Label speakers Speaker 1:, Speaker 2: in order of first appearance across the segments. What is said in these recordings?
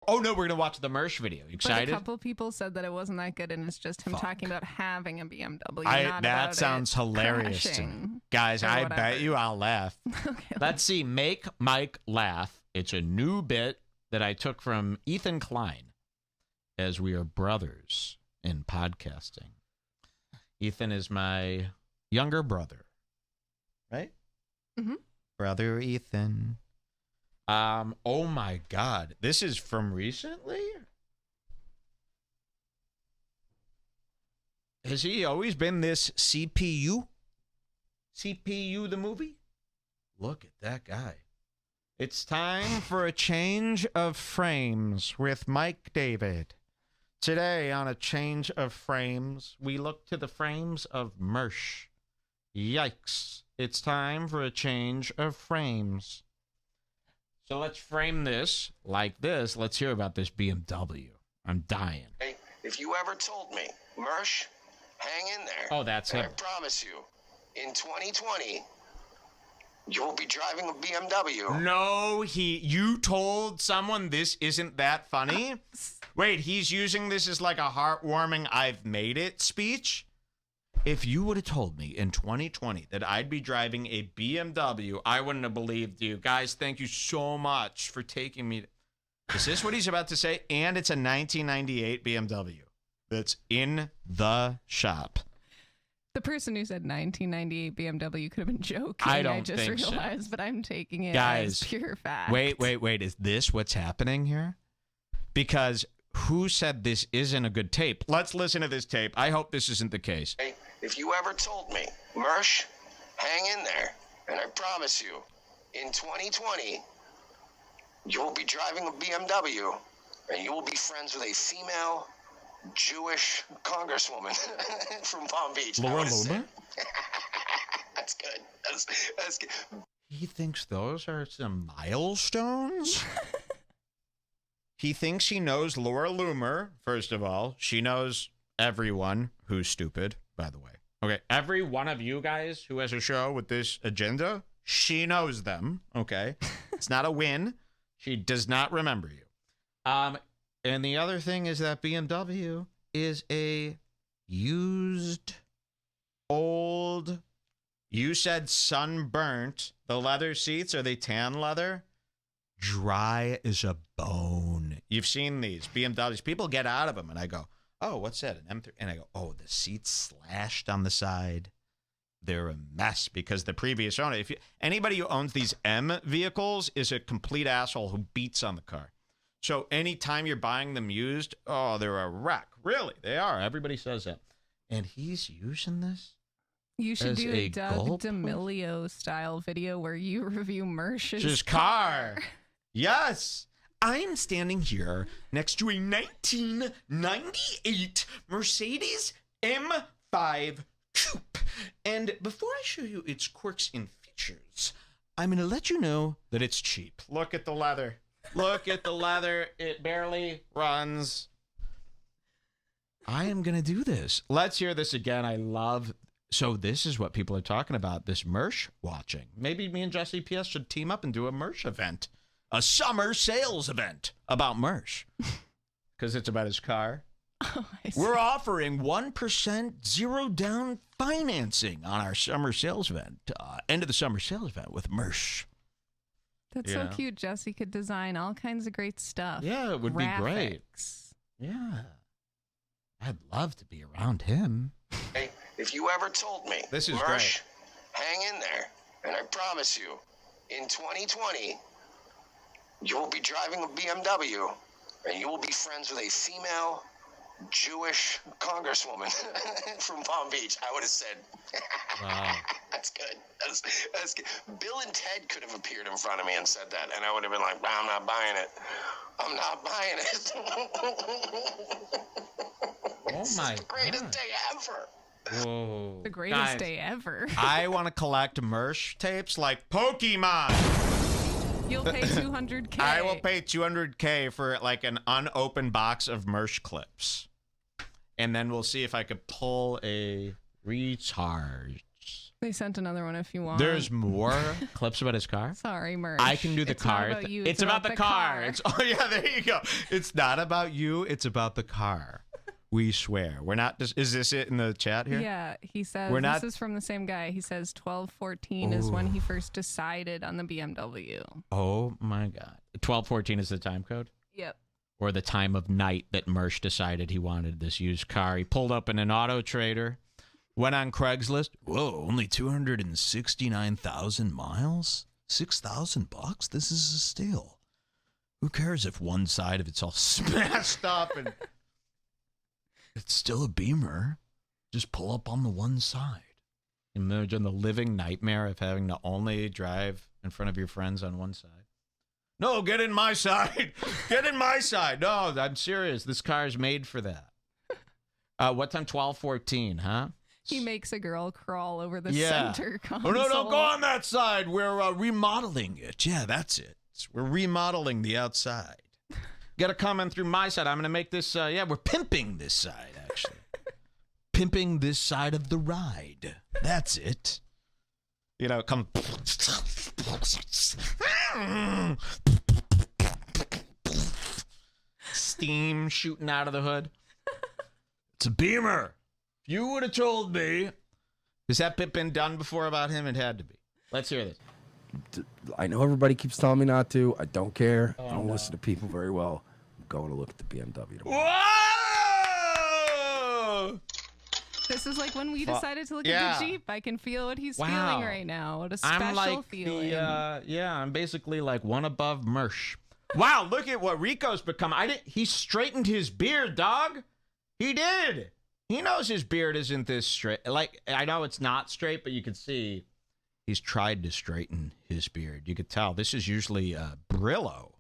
Speaker 1: Oh, no, we're going to watch the Mersh video. You excited?
Speaker 2: But a couple people said that it wasn't that good, and it's just him talking about having a BMW.
Speaker 1: That sounds hilarious to me. Guys, I bet you I'll laugh.
Speaker 2: Okay,
Speaker 1: Let's see. Make Mike Laugh. It's a new bit that I took from Ethan Klein, as we are brothers in podcasting. Ethan is my younger brother, right?
Speaker 2: Mm-hmm.
Speaker 1: Brother Ethan. Oh my God. This is from recently? Has he always been this CPU? CPU the movie? Look at that guy. It's time for a change of frames with Mike David. Today on A Change of Frames, we look to the frames of Mersh. Yikes. It's time for a change of frames. So let's frame this like this. Let's hear about this BMW. I'm dying.
Speaker 3: Hey, if you ever told me, Mersh, hang in there.
Speaker 1: Oh, that's him.
Speaker 3: I promise you, in 2020, you will be driving a BMW.
Speaker 1: No, you told someone this isn't that funny? Wait, he's using this as like a heartwarming I've made it speech? If you would have told me in 2020 that I'd be driving a BMW, I wouldn't have believed you. Guys, thank you so much for taking me. Is this what he's about to say? And it's a 1998 BMW that's in the shop.
Speaker 2: The person who said 1998 BMW could have been joking.
Speaker 1: I
Speaker 2: just
Speaker 1: think
Speaker 2: realized,
Speaker 1: so.
Speaker 2: but I'm taking it
Speaker 1: Guys,
Speaker 2: as pure fact.
Speaker 1: Wait. Is this what's happening here? Because who said this isn't a good tape? Let's listen to this tape. I hope this isn't the case.
Speaker 3: Hey, if you ever told me, Mersh, hang in there, and I promise you, in 2020, you will be driving a BMW, and you will be friends with a female Jewish congresswoman from Palm Beach.
Speaker 1: Laura Loomer?
Speaker 3: That's good. That's good.
Speaker 1: He thinks those are some milestones? He thinks he knows Laura Loomer, first of all. She knows everyone who's stupid, by the way. Okay, every one of you guys who has a show with this agenda, she knows them, okay? It's not a win. She does not remember you. And the other thing is that BMW is a used, old, you said sunburnt. The leather seats, are they tan leather? Dry as a bone. You've seen these BMWs. People get out of them, and I go, oh, what's that, an M3? And I go, oh, the seats slashed on the side. They're a mess because the previous owner, anybody who owns these M vehicles is a complete asshole who beats on the car. So anytime you're buying them used, oh, they're a wreck. Really, they are. Everybody says that. And he's using this?
Speaker 2: You should do a Doug D'Amelio style video where you review Mersh's car.
Speaker 1: Yes. I'm standing here next to a 1998 Mercedes M5 Coupe. And before I show you its quirks and features, I'm going to let you know that it's cheap. Look at the leather. Look at the leather. It barely runs. I am going to do this. Let's hear this again. So this is what people are talking about, this Mersh watching. Maybe me and Jesse PS should team up and do a Mersh event. A summer sales event about Mersh. Because it's about his car.
Speaker 2: Oh,
Speaker 1: we're offering 1% zero down financing on our summer sales event. End of the summer sales event with Mersh.
Speaker 2: That's so cute. Jesse could design all kinds of great stuff.
Speaker 1: Yeah, it would be great. Yeah. I'd love to be around him.
Speaker 3: Hey, if you ever told me,
Speaker 1: this is
Speaker 3: Mersh,
Speaker 1: great.
Speaker 3: Hang in there, and I promise you, in 2020, you will be driving a BMW, and you will be friends with a female Jewish congresswoman from Palm Beach. I would have said, wow. That's good. That's good. Bill and Ted could have appeared in front of me and said that, and I would have been like, I'm not buying it. I'm not buying it.
Speaker 1: Oh my God.
Speaker 3: The greatest day ever.
Speaker 1: Whoa.
Speaker 2: The greatest day ever.
Speaker 1: I want to collect Mersh tapes like Pokemon.
Speaker 2: You'll pay $200K.
Speaker 1: I will pay $200K for like an unopened box of Mersh clips. And then we'll see if I could pull a recharge.
Speaker 2: They sent another one if you want.
Speaker 1: There's more clips about his car?
Speaker 2: Sorry, Mersh.
Speaker 1: I can do the car.
Speaker 2: Not about you,
Speaker 1: it's about the car. Oh, yeah, there you go. It's not about you. It's about the car. We swear. We're not just... Is this it in the chat here?
Speaker 2: Yeah, he says... This is from the same guy. He says 12/14 is when he first decided on the BMW.
Speaker 1: Oh, my God. 12/14 is the time code?
Speaker 2: Yep.
Speaker 1: Or the time of night that Mersh decided he wanted this used car. He pulled up in an auto trader. Went on Craigslist. Whoa, only 269,000 miles? $6,000? This is a steal. Who cares if one side of it's all smashed up and it's still a Beamer? Just pull up on the one side. Imagine the living nightmare of having to only drive in front of your friends on one side. No, get in my side. Get in my side. No, I'm serious. This car is made for that. What time? 12/14, huh?
Speaker 2: He makes a girl crawl over the center console.
Speaker 1: Oh, no, don't go on that side. We're remodeling it. Yeah, that's it. We're remodeling the outside. Got to come in through my side. I'm going to make this, we're pimping this side, actually. Pimping this side of the ride. That's it. You know, come. Steam shooting out of the hood. It's a Beamer. You would have told me. Has that bit been done before about him? It had to be. Let's hear this.
Speaker 4: I know everybody keeps telling me not to. I don't care. I don't listen to people very well. I'm going to look at the BMW tomorrow.
Speaker 1: Whoa!
Speaker 2: This is like when we decided to look at the Jeep. I can feel what he's feeling right now. What a special feeling.
Speaker 1: I'm basically like one above Mersh. Wow, look at what Rico's become. He straightened his beard, dog. He did. He knows his beard isn't this straight. Like, I know it's not straight, but you can see he's tried to straighten his beard. You could tell this is usually Brillo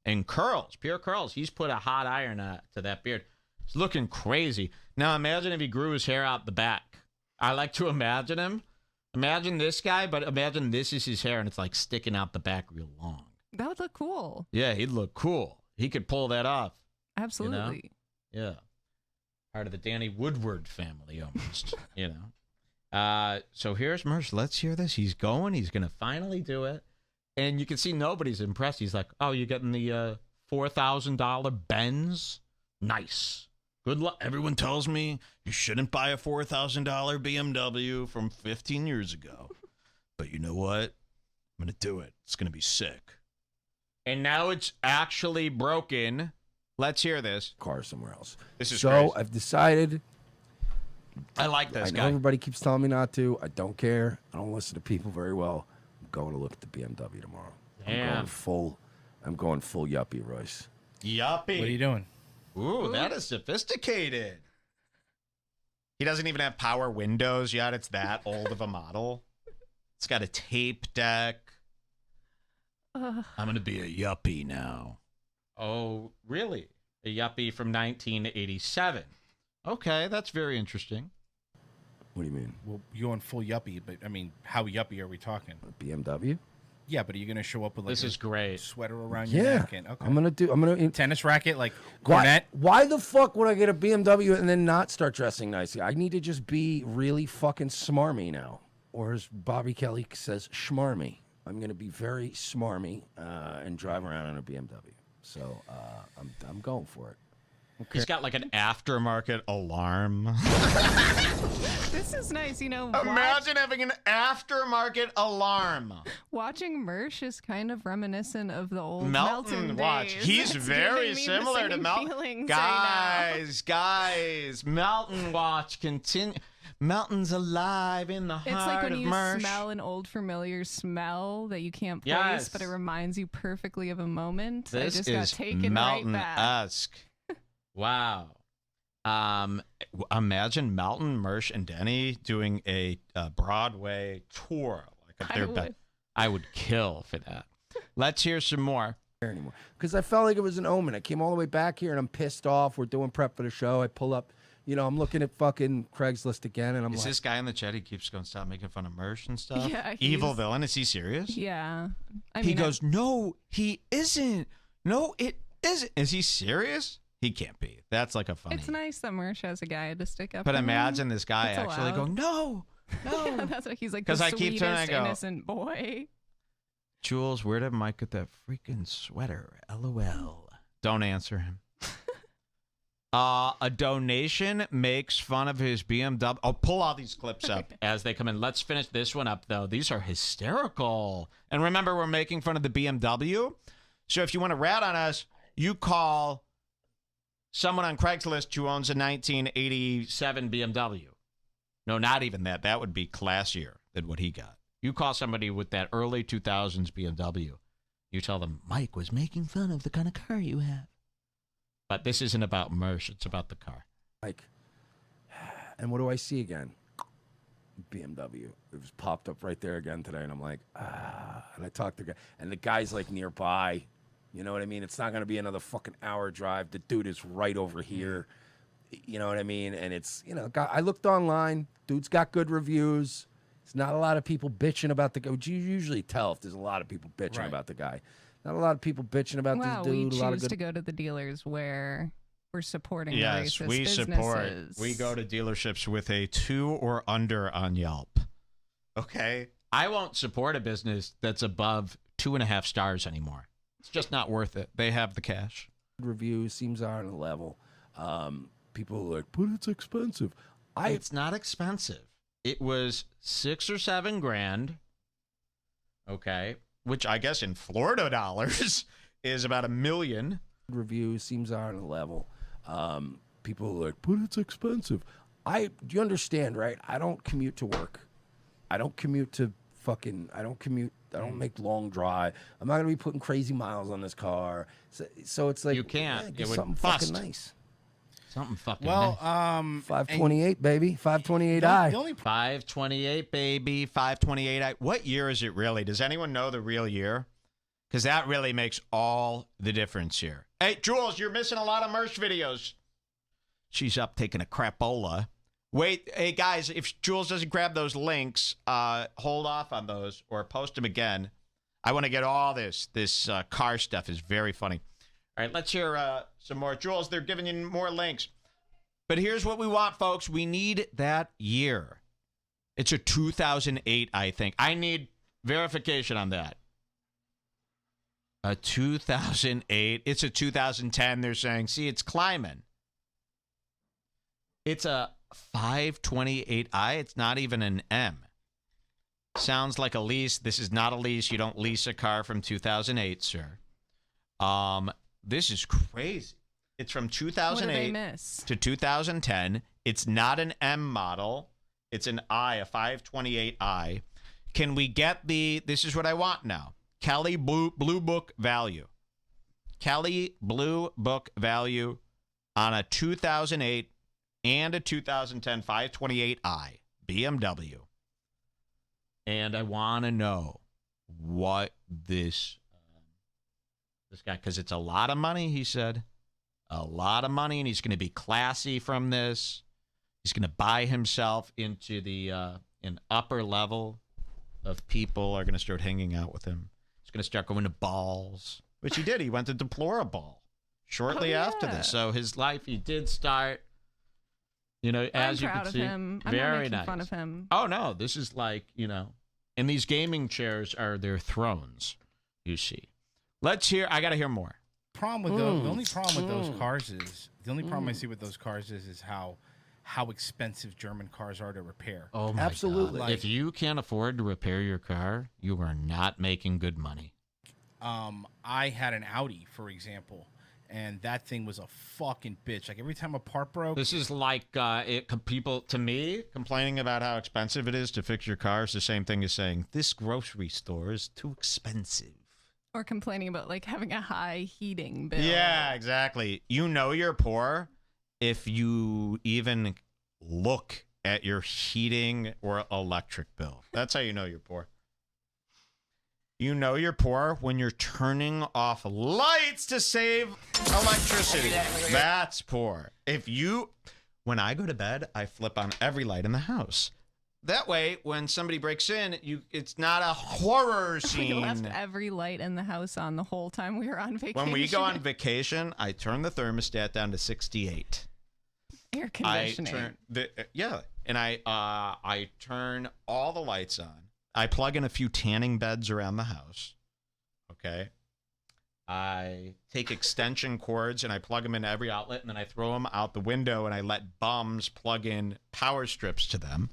Speaker 1: and curls, pure curls. He's put a hot iron to that beard. It's looking crazy. Now, imagine if he grew his hair out the back. I like to imagine him. Imagine this guy, but imagine this is his hair and it's like sticking out the back real long.
Speaker 2: That would look cool.
Speaker 1: Yeah, he'd look cool. He could pull that off.
Speaker 2: Absolutely.
Speaker 1: You know? Yeah. Part of the Danny Woodward family, almost, you know. So here's Mersh. Let's hear this. He's going. He's going to finally do it. And you can see nobody's impressed. He's like, oh, you're getting the $4,000 Benz? Nice. Good luck. Everyone tells me you shouldn't buy a $4,000 BMW from 15 years ago. But you know what? I'm going to do it. It's going to be sick. And now it's actually broken. Let's hear this.
Speaker 4: Car somewhere else.
Speaker 1: This is
Speaker 4: so
Speaker 1: crazy.
Speaker 4: I've decided.
Speaker 1: I like this
Speaker 4: I know
Speaker 1: guy.
Speaker 4: everybody keeps telling me not to. I don't care. I don't listen to people very well. I'm going to look at the BMW tomorrow.
Speaker 1: Damn.
Speaker 4: I'm going full yuppie, Royce.
Speaker 1: Yuppie.
Speaker 5: What are you doing?
Speaker 1: Ooh, that is sophisticated. He doesn't even have power windows yet. It's that old of a model. It's got a tape deck. I'm going to be a yuppie now. Oh, really? A yuppie from 1987. Okay, that's very interesting.
Speaker 4: What do you mean?
Speaker 5: Well, you're going full yuppie, but I mean, how yuppie are we talking?
Speaker 4: A BMW?
Speaker 5: Yeah, but are you going to show up with like
Speaker 1: This is great.
Speaker 5: sweater around your neck? And, okay.
Speaker 4: I'm gonna
Speaker 5: tennis racket like cornet.
Speaker 4: Why the fuck would I get a BMW and then not start dressing nicely? I need to just be really fucking smarmy now, or as Bobby Kelly says, schmarmy. I'm gonna be very smarmy and drive around in a BMW. So I'm going for it. Okay.
Speaker 1: He's got like an aftermarket alarm.
Speaker 2: This is nice, you know.
Speaker 1: Imagine having an aftermarket alarm.
Speaker 2: Watching Mersh is kind of reminiscent of the old
Speaker 1: Melton watch.
Speaker 2: days.
Speaker 1: He's
Speaker 2: It's
Speaker 1: very
Speaker 2: giving me the
Speaker 1: similar to
Speaker 2: same
Speaker 1: Melton.
Speaker 2: feelings
Speaker 1: Guys, Melton watch continue. Melton's alive in the
Speaker 2: It's
Speaker 1: heart
Speaker 2: like when
Speaker 1: of
Speaker 2: you
Speaker 1: Mersh.
Speaker 2: smell an old familiar smell that you can't place,
Speaker 1: Yes.
Speaker 2: but it reminds you perfectly of a moment.
Speaker 1: This
Speaker 2: I just
Speaker 1: is
Speaker 2: got taken right back.
Speaker 1: Melton-esque. Wow. Imagine Melton, Mersh, and Denny doing a Broadway tour. I would kill for that. Let's hear some more.
Speaker 4: Anymore, because I felt like it was an omen. I came all the way back here and I'm pissed off. We're doing prep for the show. I pull up, you know, I'm looking at fucking Craigslist again, and I'm
Speaker 1: Is
Speaker 4: like,
Speaker 1: this guy in the chat? He keeps going, stop making fun of Mersh and stuff.
Speaker 2: Yeah,
Speaker 1: Evil villain. Is he serious?
Speaker 2: Yeah.
Speaker 1: He goes, no, he isn't. No, it isn't. Is he serious? He can't be. That's like a funny.
Speaker 2: It's nice that Mersh has a guy to stick up.
Speaker 1: But
Speaker 2: to him.
Speaker 1: imagine this guy
Speaker 2: It's
Speaker 1: actually
Speaker 2: allowed.
Speaker 1: going, no, No.
Speaker 2: That's what he's like.
Speaker 1: Because
Speaker 2: The
Speaker 1: I keep turning, I
Speaker 2: sweetest
Speaker 1: go,
Speaker 2: innocent boy.
Speaker 1: Jules, where did Mike get that freaking sweater? LOL. Don't answer him. A donation makes fun of his BMW. I'll pull all these clips up as they come in. Let's finish this one up, though. These are hysterical. And remember, we're making fun of the BMW. So if you want to rat on us, you call someone on Craigslist who owns a 1987 BMW. No, not even that. That would be classier than what he got. You call somebody with that early 2000s BMW. You tell them, Mike was making fun of the kind of car you have. But this isn't about Mersh. It's about the car.
Speaker 4: Like, and what do I see again? BMW. It was popped up right there again today, and I'm like, And I talked to the guy, and the guy's like nearby. You know what I mean? It's not going to be another fucking hour drive. The dude is right over here. You know what I mean? And it's, I looked online. Dude's got good reviews. There's not a lot of people bitching about the guy. You usually tell if there's a lot of people bitching about the guy. Not a lot of people bitching about this dude.
Speaker 2: We
Speaker 4: a lot of
Speaker 2: choose
Speaker 4: good...
Speaker 2: to go to the dealers where we're supporting
Speaker 1: yes,
Speaker 2: the racist
Speaker 1: we
Speaker 2: businesses.
Speaker 1: support. We go to dealerships with a 2 or under on Yelp. Okay? I won't support a business that's above 2.5 stars anymore. It's just not worth it. They have the cash.
Speaker 4: Reviews seems on a level. People are like, but it's expensive.
Speaker 1: It's not expensive. It was $6 or $7 grand. Okay. Which I guess in Florida dollars is about $1 million.
Speaker 4: Review seems on a level. People are like, but it's expensive. Do you understand, right? I don't commute to work. I don't commute. I don't make long drive. I'm not going to be putting crazy miles on this car. So it's like,
Speaker 1: you can't.
Speaker 4: Get
Speaker 1: it
Speaker 4: something
Speaker 1: would bust.
Speaker 4: fucking nice.
Speaker 1: Something fucking
Speaker 5: nice.
Speaker 4: 528, baby. 528i.
Speaker 1: 528, baby. 528i. What year is it really? Does anyone know the real year? Because that really makes all the difference here. Hey, Jules, you're missing a lot of Mersh videos. She's up taking a crapola. Wait, hey, guys, if Jules doesn't grab those links, hold off on those or post them again. I want to get all this. This car stuff is very funny. All right, let's hear some more. Jules, they're giving you more links. But here's what we want, folks. We need that year. It's a 2008, I think. I need verification on that. A 2008. It's a 2010, they're saying. See, it's climbing. It's a 528i. It's not even an M. Sounds like a lease. This is not a lease. You don't lease a car from 2008, sir. This is crazy. It's from 2008 to 2010. It's not an M model. It's an I, a 528i. Can we get this is what I want now. Kelly Blue Book value. Kelly Blue Book value on a 2008 and a 2010 528i BMW. And I want to know what this guy, because it's a lot of money, he said. A lot of money, and he's going to be classy from this. He's going to buy himself into the an upper level of people are going to start hanging out with him. He's going to start going to balls, which he did. He went to Deplorable shortly after this. So his life, he did start, as you can see.
Speaker 2: I'm
Speaker 1: very
Speaker 2: not making
Speaker 1: nice.
Speaker 2: fun of him.
Speaker 1: Oh, no, this is like, and these gaming chairs are their thrones, you see. Let's hear. I got to hear more.
Speaker 5: The only problem with those cars is I see with those cars is how expensive German cars are to repair.
Speaker 1: Oh my
Speaker 4: Absolutely.
Speaker 1: God. If you can't afford to repair your car, you are not making good money.
Speaker 5: I had an Audi, for example, and that thing was a fucking bitch. Like every time a part broke.
Speaker 1: This is like people to me complaining about how expensive it is to fix your car is the same thing as saying this grocery store is too expensive.
Speaker 2: Or complaining about like having a high heating bill.
Speaker 1: Yeah, exactly. You're poor if you even look at your heating or electric bill. That's how you know you're poor. You know you're poor when you're turning off lights to save electricity. That's poor. When I go to bed, I flip on every light in the house. That way, when somebody breaks in, it's not a horror scene.
Speaker 2: We left every light in the house on the whole time we were on vacation.
Speaker 1: When we go on vacation, I turn the thermostat down to 68.
Speaker 2: Air conditioning.
Speaker 1: and I turn all the lights on. I plug in a few tanning beds around the house. Okay. I take extension cords and I plug them in every outlet, and then I throw them out the window, and I let bums plug in power strips to them,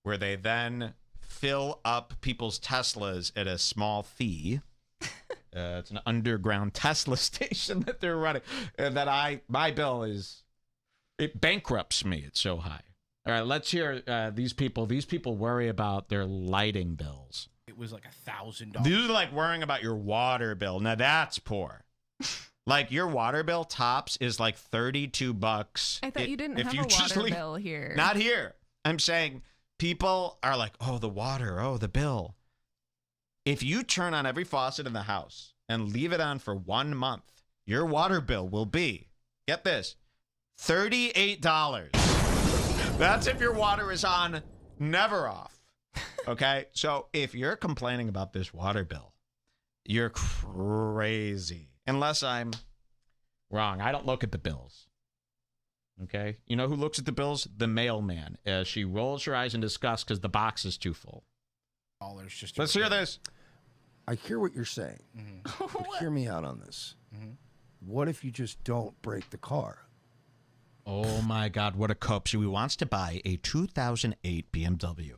Speaker 1: where they then fill up people's Teslas at a small fee. It's an underground Tesla station that they're running. My bill it bankrupts me. It's so high. All right, let's hear these people. These people worry about their lighting bills.
Speaker 5: It was like $1,000.
Speaker 1: These are like worrying about your water bill. Now that's poor. Like your water bill tops is like $32.
Speaker 2: I thought you didn't have a water bill here.
Speaker 1: Not here. I'm saying people are like, oh, the water, oh, the bill. If you turn on every faucet in the house and leave it on for 1 month, your water bill will be, get this, $38. That's if your water is on, never off. Okay? So if you're complaining about this water bill, you're crazy. Unless I'm wrong. I don't look at the bills. Okay? You know who looks at the bills? The mailman. She rolls her eyes in disgust because the box is too full. Let's hear this.
Speaker 4: I hear what you're saying. Mm-hmm. But hear me out on this. Mm-hmm. What if you just don't break the car?
Speaker 1: Oh, my God. What a cope. So he wants to buy a 2008 BMW,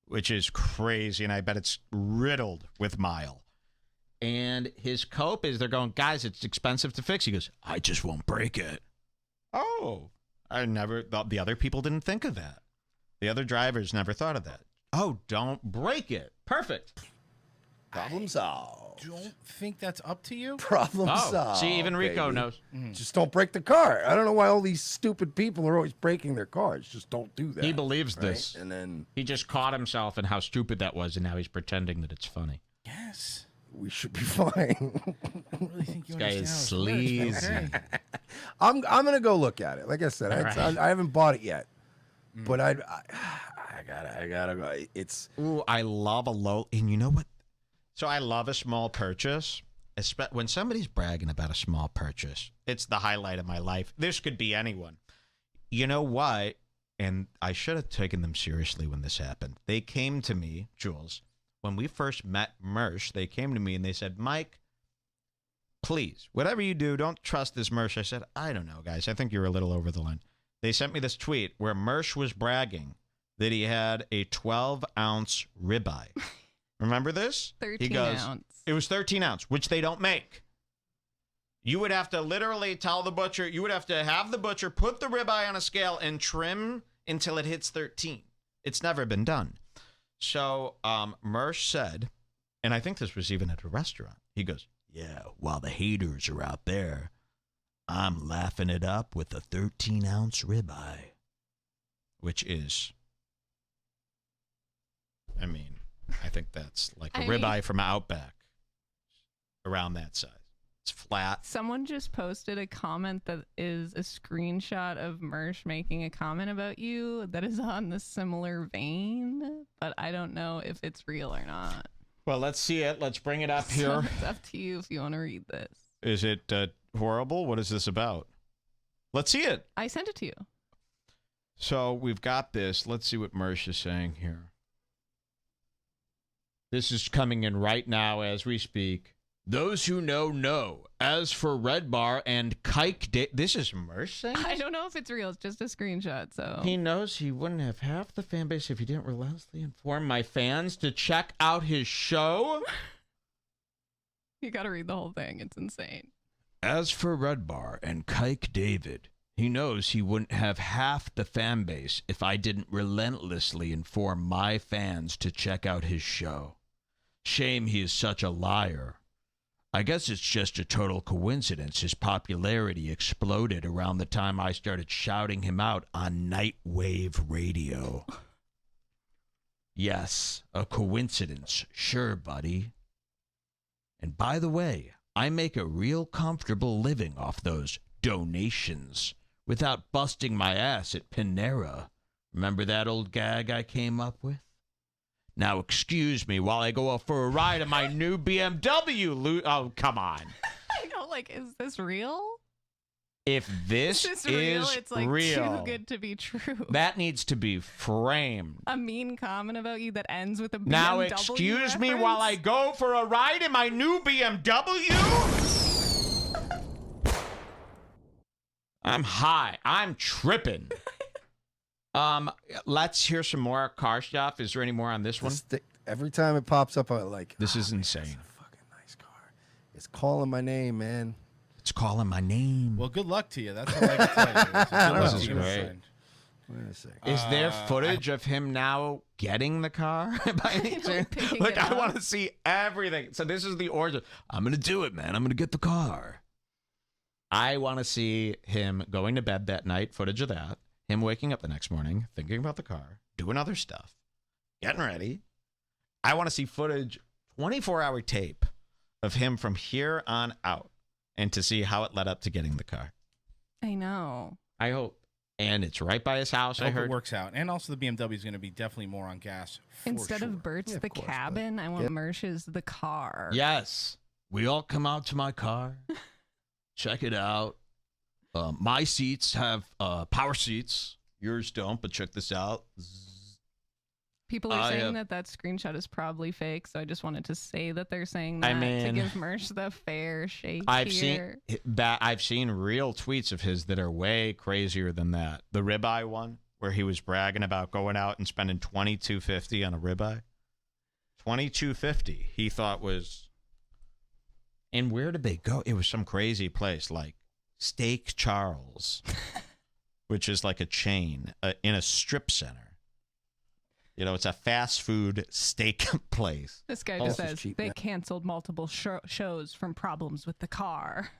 Speaker 1: which is crazy, and I bet it's riddled with mile. And his cope is, they're going, guys, it's expensive to fix. He goes, I just won't break it. Oh, the other people didn't think of that. The other drivers never thought of that. Oh, don't break it. Perfect.
Speaker 4: Problem solved.
Speaker 5: Don't think that's up to you.
Speaker 4: Problem solved.
Speaker 1: See, even Rico
Speaker 4: baby.
Speaker 1: knows.
Speaker 4: Mm-hmm. Just don't break the car. I don't know why all these stupid people are always breaking their cars. Just don't do that.
Speaker 1: He believes this.
Speaker 4: And then
Speaker 1: he just caught himself in how stupid that was, and now he's pretending that it's funny.
Speaker 5: Yes.
Speaker 4: We should be fine.
Speaker 5: I don't really think you
Speaker 1: this guy is
Speaker 5: sleazy.
Speaker 4: Okay. I'm gonna go look at it. Like I said, I haven't bought it yet, but I gotta go. It's
Speaker 1: I love a low, and you know what? So I love a small purchase. When somebody's bragging about a small purchase, it's the highlight of my life. This could be anyone. You know what? And I should have taken them seriously when this happened. They came to me, Jules, when we first met Mersh. They came to me and they said, Mike, please, whatever you do, don't trust this Mersh. I said, I don't know, guys. I think you're a little over the line. They sent me this tweet where Mersh was bragging that he had a 12-ounce ribeye. Remember this?
Speaker 2: 13 ounce.
Speaker 1: It was 13 ounce, which they don't make. You would have to literally tell the butcher, you would have to have the butcher put the ribeye on a scale and trim until it hits 13. It's never been done. So Mersh said, and I think this was even at a restaurant, he goes, yeah, while the haters are out there, I'm laughing it up with a 13-ounce ribeye, which is, I mean, I think that's like a ribeye from Outback, around that size. It's flat.
Speaker 2: Someone just posted a comment that is a screenshot of Mersh making a comment about you that is on the similar vein, but I don't know if it's real or not.
Speaker 1: Well, let's see it. Let's bring it up here.
Speaker 2: So it's up to you if you want to read this.
Speaker 1: Is it horrible? What is this about? Let's see it.
Speaker 2: I sent it to you.
Speaker 1: So we've got this. Let's see what Mersh is saying here. This is coming in right now as we speak. Those who know. As for Redbar and Kike, this is Mersh saying?
Speaker 2: I don't know if it's real. It's just a screenshot. So
Speaker 1: he knows he wouldn't have half the fan base if he didn't relentlessly inform my fans to check out his show.
Speaker 2: You got to read the whole thing. It's insane.
Speaker 1: As for Redbar and Kike David, he knows he wouldn't have half the fan base if I didn't relentlessly inform my fans to check out his show. Shame he is such a liar. I guess it's just a total coincidence his popularity exploded around the time I started shouting him out on Nightwave Radio. Yes, a coincidence, sure, buddy. And by the way, I make a real comfortable living off those donations without busting my ass at Panera. Remember that old gag I came up with? Now, excuse me while I go out for a ride in my new BMW. Oh, come on.
Speaker 2: I know, like, is this real?
Speaker 1: If this
Speaker 2: Is
Speaker 1: is
Speaker 2: it's like
Speaker 1: real,
Speaker 2: too good to be true.
Speaker 1: that needs to be framed.
Speaker 2: A mean comment about you that ends with a BMW
Speaker 1: Now, excuse me
Speaker 2: reference?
Speaker 1: while I go for a ride in my new BMW. I'm high. I'm tripping. Let's hear some more car stuff. Is there any more on this one?
Speaker 4: Every time it pops up, I'm like,
Speaker 1: This is
Speaker 4: man,
Speaker 1: insane.
Speaker 4: It's a fucking nice car. It's calling my name, man.
Speaker 1: It's calling my name.
Speaker 5: Well, good luck to you. That's all I can tell you. Good luck
Speaker 1: This
Speaker 5: to
Speaker 1: is
Speaker 5: you, my
Speaker 1: great.
Speaker 5: friend.
Speaker 4: Wait a second.
Speaker 1: Is there footage of him now getting the car? By any chance?
Speaker 2: picking
Speaker 1: Look,
Speaker 2: it
Speaker 1: I
Speaker 2: up.
Speaker 1: want to see everything. So this is the origin. I'm going to do it, man. I'm going to get the car. I want to see him going to bed that night, footage of that. Him waking up the next morning, thinking about the car, doing other stuff, getting ready. I want to see footage, 24-hour tape of him from here on out and to see how it led up to getting the car.
Speaker 2: I know.
Speaker 1: I hope. And it's right by his house,
Speaker 5: I
Speaker 1: I
Speaker 5: hope
Speaker 1: heard.
Speaker 5: it works out. And also the BMW is going to be definitely more on gas. For
Speaker 2: Instead
Speaker 5: sure.
Speaker 2: of Bert's
Speaker 4: Yeah,
Speaker 2: the
Speaker 4: of course,
Speaker 2: cabin, I want
Speaker 4: Yep.
Speaker 2: Mersh's the car.
Speaker 1: Yes. We all come out to my car. Check it out. My seats have power seats. Yours don't, but check this out.
Speaker 2: People are saying
Speaker 1: have-
Speaker 2: that screenshot is probably fake, so I just wanted to say that they're saying that
Speaker 1: I mean,
Speaker 2: to give Mersh the fair shake
Speaker 1: I've
Speaker 2: here.
Speaker 1: seen real tweets of his that are way crazier than that. The ribeye one, where he was bragging about going out and spending $22.50 on a ribeye. $22.50 he thought was. And where did they go? It was some crazy place like Steak Charles, which is like a chain in a strip center. You know, it's a fast food steak place.
Speaker 2: This guy
Speaker 1: Oh,
Speaker 2: just
Speaker 4: this is
Speaker 2: says
Speaker 4: cheap
Speaker 2: they
Speaker 4: now.
Speaker 2: canceled multiple shows from problems with the car.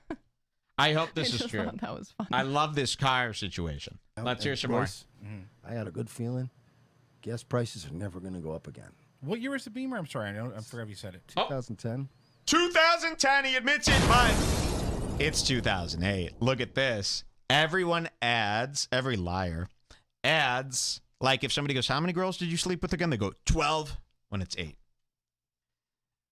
Speaker 1: I hope this
Speaker 2: I
Speaker 1: is
Speaker 2: just
Speaker 1: true.
Speaker 2: thought that was funny.
Speaker 1: I love this car situation. Let's hear some more.
Speaker 4: Royce, I got a good feeling. Gas prices are never going to go up again.
Speaker 5: What year is the Beamer? I'm sorry. I forgot if you said it.
Speaker 4: 2010.
Speaker 1: 2010, he admits it, but it's 2008. Look at this. Everyone adds, every liar adds, like if somebody goes, how many girls did you sleep with again? They go, 12 when it's 8.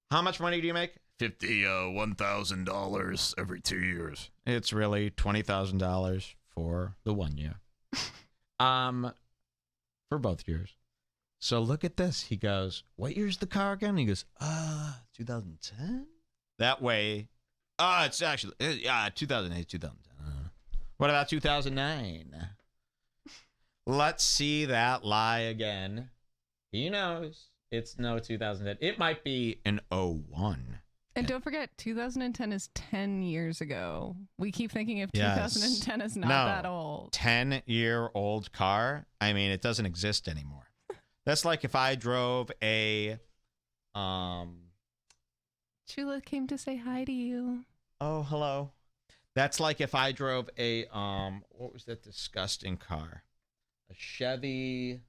Speaker 1: How much money do you make? $1,000 every 2 years. It's really $20,000 for the 1 year. For both years. So look at this. He goes, what year's the car again? He goes, 2010? That way, it's actually, 2008, 2010. What about 2009? Let's see that lie again. He knows it's no 2010. It might be an 01.
Speaker 2: And don't forget, 2010 is 10 years ago. We keep thinking of
Speaker 1: Yes.
Speaker 2: 2010 is not
Speaker 1: No.
Speaker 2: that old.
Speaker 1: 10-year-old car. I mean, it doesn't exist anymore. That's like if I drove a,
Speaker 2: Chula came to say hi to you.
Speaker 1: oh, hello. That's like if I drove a, what was that disgusting car? A Chevy,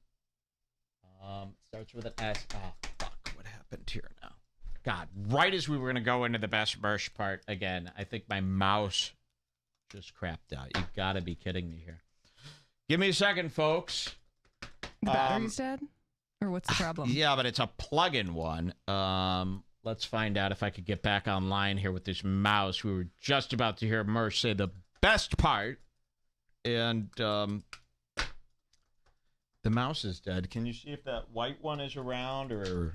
Speaker 1: starts with an S. Oh, fuck, what happened here now? God, right as we were going to go into the best Mersh part again, I think my mouse just crapped out. You got to be kidding me here. Give me a second, folks.
Speaker 2: The battery's dead? Or what's the problem?
Speaker 1: Yeah, but it's a plug-in one. Let's find out if I could get back online here with this mouse. We were just about to hear Mersh say the best part. And the mouse is dead. Can you see if that white one is around or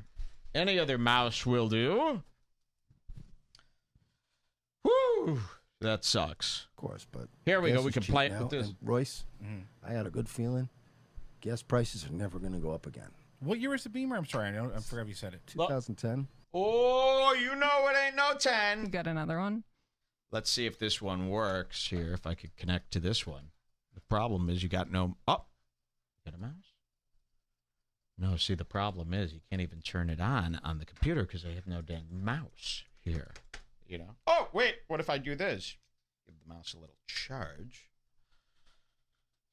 Speaker 1: any other mouse will do? Whew, that sucks.
Speaker 4: Of course, but
Speaker 1: Here we
Speaker 4: gas
Speaker 1: go. We
Speaker 4: is
Speaker 1: can
Speaker 4: cheap
Speaker 1: play it
Speaker 4: now,
Speaker 1: with this.
Speaker 4: and Royce, I got a good feeling. Gas prices are never going to go up again.
Speaker 5: What year is the Beamer? I'm sorry. I forgot if you said it.
Speaker 4: 2010.
Speaker 1: Oh, you know it ain't no
Speaker 2: You
Speaker 1: 10.
Speaker 2: got another one?
Speaker 1: Let's see if this one works here, if I could connect to this one. The problem is you got no... Oh, got a mouse? No, see, the problem is you can't even turn it on the computer because I have no dang mouse here. You know? Oh, wait, what if I do this? Give the mouse a little charge.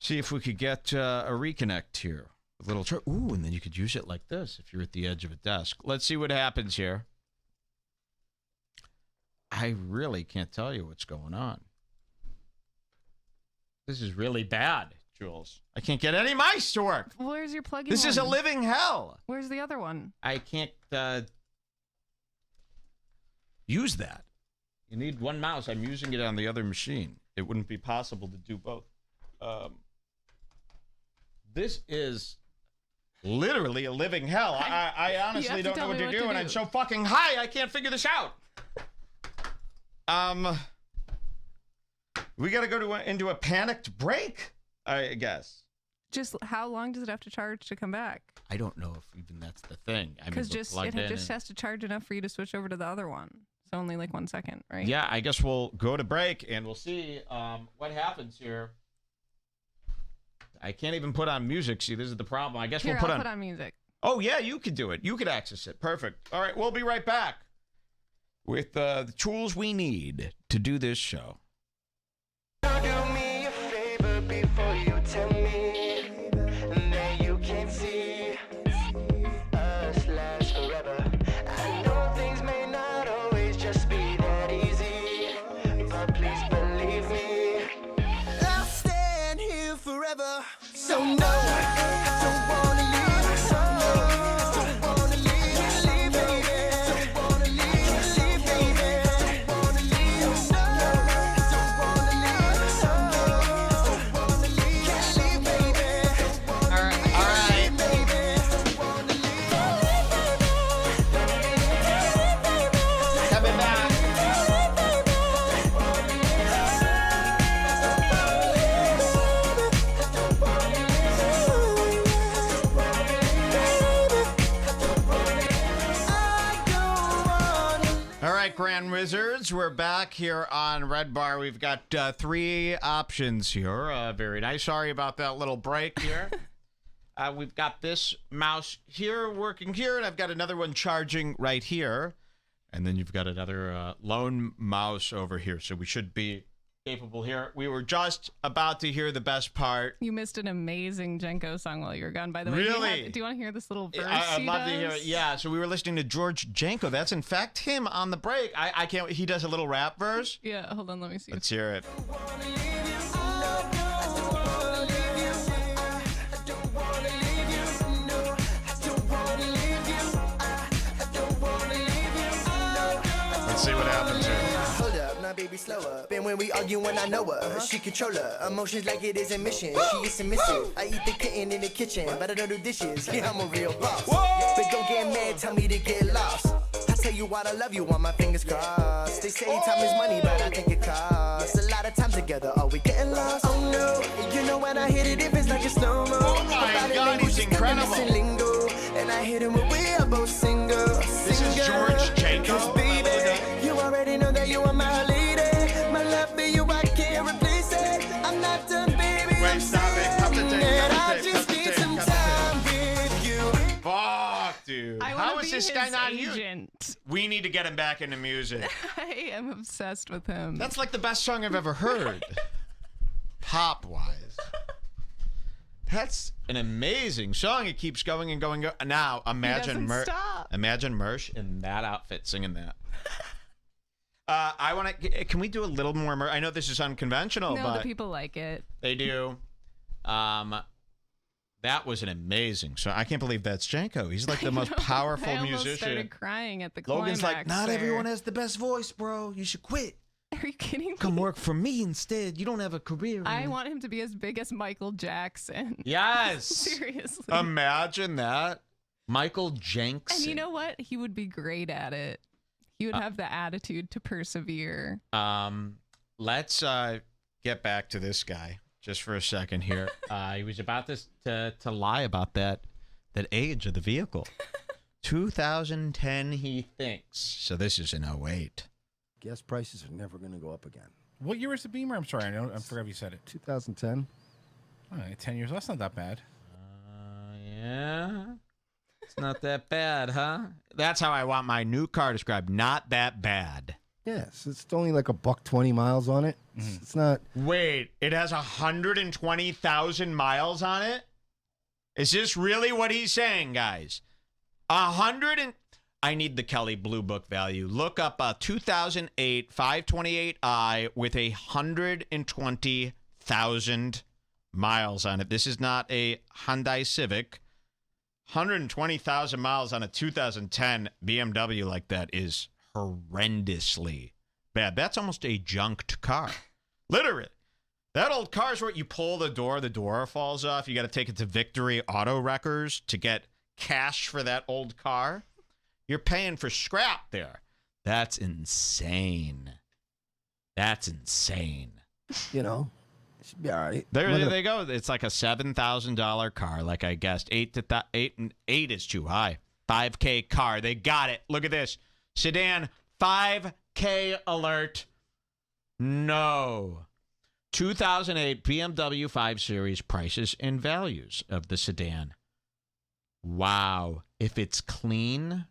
Speaker 1: See if we could get a reconnect here. A little charge. Ooh, and then you could use it like this if you're at the edge of a desk. Let's see what happens here. I really can't tell you what's going on. This is really bad, Jules. I can't get any mice to work.
Speaker 2: Where's your plug-in
Speaker 1: This is a
Speaker 2: one?
Speaker 1: living hell.
Speaker 2: Where's the other one?
Speaker 1: I can't use that. You need one mouse. I'm using it on the other machine. it wouldn't be possible to do both. This is literally a living hell. I honestly don't know what to do, and I'm so fucking high I can't figure this out. We got to go into a panicked break, I guess.
Speaker 2: Just how long does it have to charge to come back?
Speaker 1: I don't know if even that's the thing.
Speaker 2: Because it just has to charge enough for you to switch over to the other one. So only like 1 second, right?
Speaker 1: Yeah, I guess we'll go to break and we'll see what happens here. I can't even put on music. See, this is the problem. I guess
Speaker 2: Here,
Speaker 1: we'll put
Speaker 2: I'll put on music.
Speaker 1: Oh, yeah, you could do it. You could access it. Perfect. All right, we'll be right back with the tools we need to do this show.
Speaker 6: Do me a favor before you tell me that you can't see us last forever. I know things may not always just be that easy, but please believe me, I'll stand here forever. So no, I don't wanna leave. So no, I don't wanna leave, baby. Don't wanna leave, baby. Don't wanna leave. So no, I don't wanna leave. So no, I don't wanna leave, can't leave, baby. Don't wanna leave, baby. Don't wanna leave.
Speaker 1: Coming back. All right, Grand Wizards, we're back here on Red Bar. We've got 3 options here. Very nice. Sorry about that little break here. We've got this mouse here working here, and I've got another one charging right here. And then you've got another lone mouse over here, so we should be capable here. We were just about to hear the best part.
Speaker 2: You missed an amazing Jenko song while you were gone, by the way.
Speaker 1: Really?
Speaker 2: Do you want to hear this little verse
Speaker 1: I'd
Speaker 2: he
Speaker 1: love to
Speaker 2: does?
Speaker 1: hear it. Yeah, so we were listening to George Janko. That's, in fact, him on the break. I can't... He does a little rap verse.
Speaker 2: Yeah, hold on, let me see.
Speaker 1: Let's hear it. Let's see what happens here.
Speaker 6: Hold up, now baby, slow up. And when we argue, when I know her, she control her emotions like it is a mission. She is submissive. I eat the kitten in the kitchen, but I don't do dishes. Yeah, I'm a real boss. But don't get mad, tell me to get lost. I tell you what, I love you on my fingers crossed. They say time is money, but I think it costs a lot of time together. Are we getting lost? Oh no, you know when I hit it, it's like a slow-mo.
Speaker 1: Oh my God, he's incredible.
Speaker 6: And I hit him when we are both single.
Speaker 1: This is George Janko.
Speaker 6: Baby, you already know that you are my lady. My love for you, I can't replace it. I'm not done, baby.
Speaker 1: Wait, stop it. Cut the tape.
Speaker 6: And
Speaker 1: Cut
Speaker 6: I
Speaker 1: the tape.
Speaker 6: just
Speaker 1: Cut the
Speaker 6: need
Speaker 1: tape.
Speaker 6: some
Speaker 1: Cut the tape.
Speaker 6: time with you.
Speaker 1: Fuck, dude.
Speaker 2: I
Speaker 1: How
Speaker 2: wanna
Speaker 1: is
Speaker 2: be
Speaker 1: this guy
Speaker 2: his
Speaker 1: not you?
Speaker 2: agent.
Speaker 1: We need to get him back into music.
Speaker 2: I am obsessed with him.
Speaker 1: That's like the best song I've ever heard. Pop-wise. That's an amazing song. It keeps going and going. Now, imagine
Speaker 2: doesn't stop.
Speaker 1: Imagine Mersh in that outfit singing that. I want to... Can we do a little more Mersh? I know this is unconventional,
Speaker 2: No,
Speaker 1: but...
Speaker 2: the people like it.
Speaker 1: They do. That was an amazing song. I can't believe that's Janko. He's like the most powerful
Speaker 2: I almost
Speaker 1: musician.
Speaker 2: started crying at the
Speaker 1: Logan's
Speaker 2: climax
Speaker 1: like, not
Speaker 2: there.
Speaker 1: everyone has the best voice, bro. You should quit.
Speaker 2: Are you kidding me?
Speaker 1: Come work for me instead. You don't have a career.
Speaker 2: I want him to be as big as Michael Jackson.
Speaker 1: Yes.
Speaker 2: Seriously.
Speaker 1: Imagine that. Michael Jackson.
Speaker 2: And you know what? He would be great at it. He would have the attitude to persevere.
Speaker 1: Let's get back to this guy just for a second here. He was about to lie about that age of the vehicle. 2010, he thinks. So this is in 08.
Speaker 4: Gas prices are never going to go up again.
Speaker 5: What year was the Beamer? I'm sorry, I forgot if you said it.
Speaker 4: 2010.
Speaker 5: All right, 10 years. That's not that bad.
Speaker 1: Yeah. It's not that bad, huh? That's how I want my new car described. Not that bad.
Speaker 4: Yes, it's only like $120 miles on it. It's not.
Speaker 1: Wait, it has 120,000 miles on it? Is this really what he's saying, guys? I need the Kelly Blue Book value. Look up a 2008 528i with 120,000 miles on it. This is not a Hyundai Civic. 120,000 miles on a 2010 BMW like that is horrendously bad. That's almost a junked car. Literally. That old car's where you pull the door falls off. You got to take it to Victory Auto Wreckers to get cash for that old car. You're paying for scrap there. That's insane. That's insane.
Speaker 4: You know, it should be all right.
Speaker 1: There they go. It's like a $7,000 car, like I guessed. 8 is too high. $5K car. They got it. Look at this. Sedan, $5K alert. No. 2008 BMW 5 Series prices and values of the sedan. Wow. If it's clean,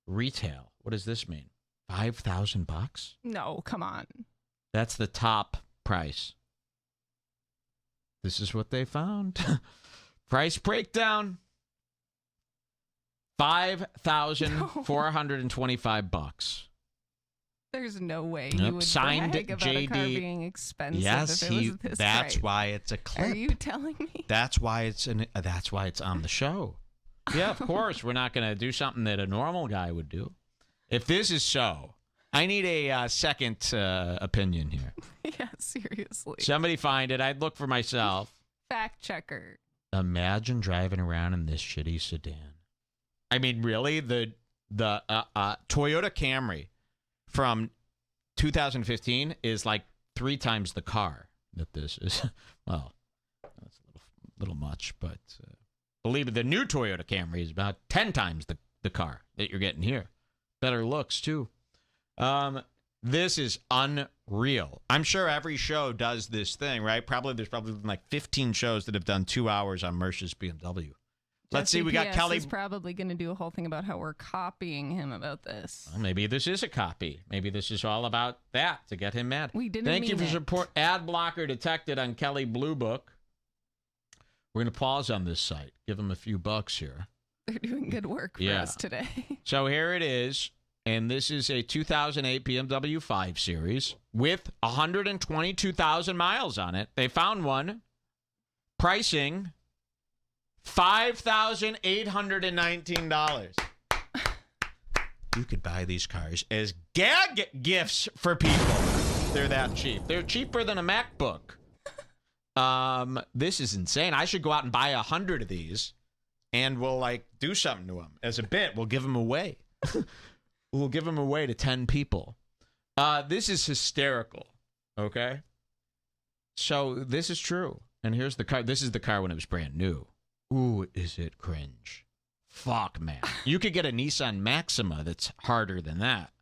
Speaker 1: retail. What does this mean? $5,000?
Speaker 2: No, come on.
Speaker 1: That's the top price. This is what they found. Price breakdown. $5,425.
Speaker 2: There's no way
Speaker 1: Yep.
Speaker 2: you would
Speaker 1: Signed
Speaker 2: brag about a car
Speaker 1: JD.
Speaker 2: being expensive
Speaker 1: Yes,
Speaker 2: if it was this
Speaker 1: that's
Speaker 2: price.
Speaker 1: why it's a clip.
Speaker 2: Are you telling me?
Speaker 1: That's why it's on the show. Yeah, of course. We're not going to do something that a normal guy would do. If this is so, I need a second opinion here.
Speaker 2: Yeah, seriously.
Speaker 1: Somebody find it. I'd look for myself.
Speaker 2: Fact checker.
Speaker 1: Imagine driving around in this shitty sedan. I mean, really? The Toyota Camry from 2015 is like 3 times the car that this is. Well, that's a little much, but believe it, the new Toyota Camry is about 10 times the car that you're getting here. Better looks, too. This is unreal. I'm sure every show does this thing, right? There's probably been like 15 shows that have done 2 hours on Mersh's BMW. Let's see, we got Kelly.
Speaker 2: He's probably going to do a whole thing about how we're copying him about this.
Speaker 1: Well, maybe this is a copy. Maybe this is all about that to get him mad.
Speaker 2: We didn't
Speaker 1: Thank you for
Speaker 2: mean it.
Speaker 1: support. Ad blocker detected on Kelly Blue Book. We're going to pause on this site. Give him a few bucks here.
Speaker 2: They're doing good work for us today.
Speaker 1: So here it is. And this is a 2008 BMW 5 Series with 122,000 miles on it. They found one. Pricing $5,819. You could buy these cars as gag gifts for people. They're that cheap. They're cheaper than a MacBook. This is insane. I should go out and buy 100 of these, and we'll do something to them as a bit. We'll give them away. We'll give them away to 10 people. This is hysterical. Okay. So this is true. And here's the car. This is the car when it was brand new. Ooh, is it cringe? Fuck, man. You could get a Nissan Maxima that's harder than that.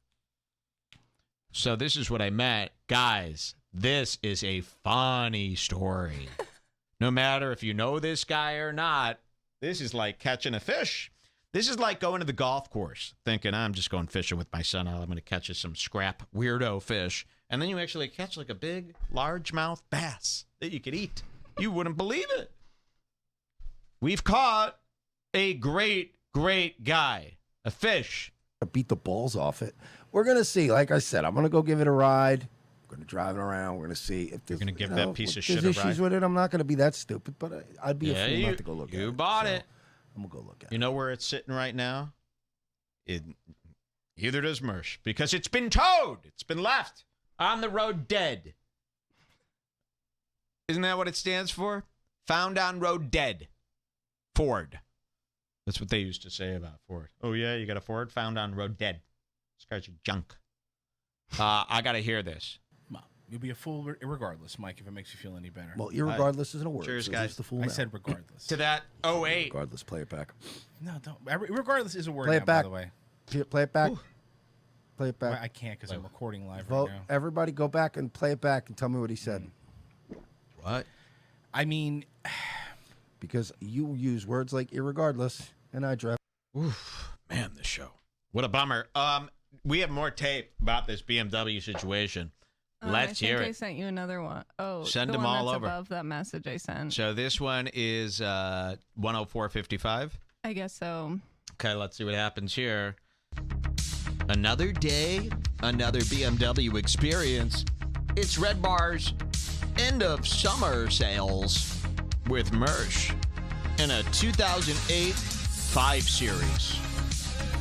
Speaker 1: So this is what I meant. Guys, this is a funny story. No matter if you know this guy or not, this is like catching a fish. This is like going to the golf course thinking, I'm just going fishing with my son. I'm going to catch some scrap weirdo fish. And then you actually catch like a big, largemouth bass that you could eat. You wouldn't believe it. We've caught a great, great guy, a fish.
Speaker 4: Beat the balls off it. We're going to see. Like I said, I'm going to go give it a ride. I'm going to drive it around. We're going to see if
Speaker 1: You're going to give that piece of
Speaker 4: if
Speaker 1: shit a
Speaker 4: there's
Speaker 1: ride.
Speaker 4: issues with it. I'm not going to be that stupid, but I'd be a fool
Speaker 1: you,
Speaker 4: not to go look at it.
Speaker 1: You bought
Speaker 4: So
Speaker 1: it.
Speaker 4: I'm going to go look at it.
Speaker 1: You know where it's sitting right now? Either does Mersh, because it's been towed. It's been left on the road dead. Isn't that what it stands for? Found on road dead. Ford. That's what they used to say about Ford. Oh, yeah, you got a Ford? Found on road dead. This car's junk. I got to hear this.
Speaker 5: You'll be a fool regardless, Mike, if it makes you feel any better.
Speaker 4: Well, irregardless isn't a word.
Speaker 1: Cheers,
Speaker 4: so
Speaker 1: guys.
Speaker 4: just the fool
Speaker 5: I
Speaker 4: now.
Speaker 5: said regardless.
Speaker 1: To that 08.
Speaker 4: Regardless, play it back.
Speaker 5: No, don't. Regardless is a word
Speaker 4: Play
Speaker 5: now,
Speaker 4: it back.
Speaker 5: by the way.
Speaker 4: Play it back. Play it
Speaker 5: Well,
Speaker 4: back.
Speaker 5: I can't because I'm recording live
Speaker 4: Vote.
Speaker 5: right now.
Speaker 4: Everybody go back and play it back and tell me what he said.
Speaker 1: What?
Speaker 5: I mean,
Speaker 4: Because you use words like irregardless, and I drive.
Speaker 1: Oof, man, this show. What a bummer. We have more tape about this BMW situation. Let's hear
Speaker 2: I
Speaker 1: it.
Speaker 2: sent you another one. Oh,
Speaker 1: Send
Speaker 2: the
Speaker 1: them
Speaker 2: one
Speaker 1: all
Speaker 2: that's
Speaker 1: over.
Speaker 2: above that message I sent.
Speaker 1: So this one is 104.55.
Speaker 2: I guess so.
Speaker 1: Okay, let's see what happens here. Another day, another BMW experience. It's Redbar's end of summer sales with Mersh in a 2008 5 Series.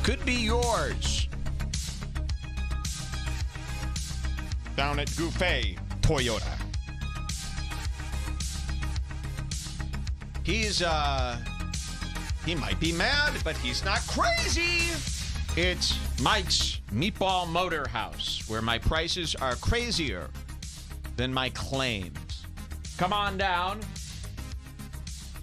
Speaker 1: Could be yours. Down at Gouffet Toyota. He might be mad, but he's not crazy. It's Mike's Meatball Motor House, where my prices are crazier than my claims. Come on down.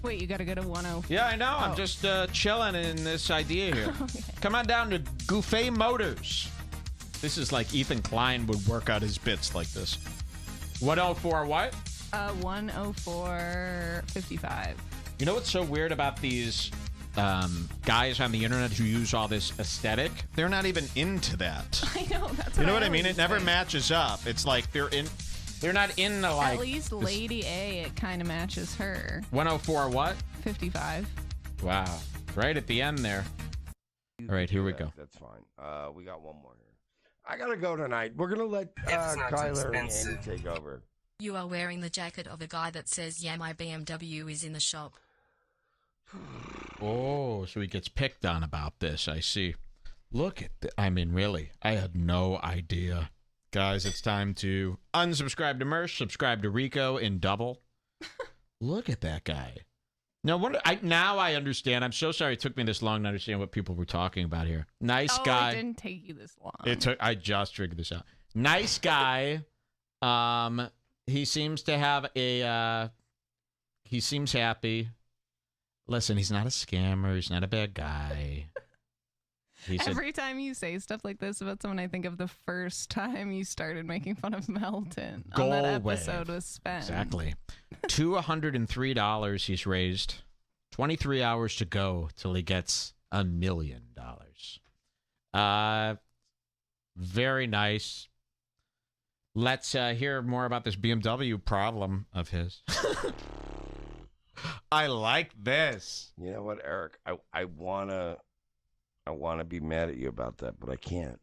Speaker 2: Wait, you gotta go to 104.
Speaker 1: Yeah, I know. I'm just chilling in this idea here. Okay. Come on down to Gouffet Motors. This is like Ethan Klein would work out his bits like this. 104 what?
Speaker 2: 104.55.
Speaker 1: You know what's so weird about these guys on the internet who use all this aesthetic? They're not even into that.
Speaker 2: I know. That's
Speaker 1: you know what I mean? It never matches up. It's like they're not in the like.
Speaker 2: At least Lady A, it kind of matches her.
Speaker 1: 104 what?
Speaker 2: 55.
Speaker 1: Wow. Right at the end there. All right, here we go.
Speaker 4: That's fine. We got one more here. I gotta go tonight. We're gonna let Kyler and Andy take over.
Speaker 7: You are wearing the jacket of a guy that says, yeah, my BMW is in the shop.
Speaker 1: Oh, so he gets picked on about this. I see. Look at I mean, really, I had no idea. Guys, it's time to unsubscribe to Mersh, subscribe to Rico in double. Look at that guy. Now, now I understand. I'm so sorry it took me this long to understand what people were talking about here. Nice guy.
Speaker 2: It didn't take you this long.
Speaker 1: I just figured this out. Nice guy. He seems to have he seems happy. Listen, he's not a scammer. He's not a bad guy.
Speaker 2: Every time you say stuff like this about someone, I think of the first time you started making fun of Melton on that episode with Spen.
Speaker 1: Exactly. $203 he's raised. 23 hours to go till he gets $1 million. Very nice. Let's hear more about this BMW problem of his. I like this.
Speaker 4: You know what, Eric? I wanna be mad at you about that, but I can't.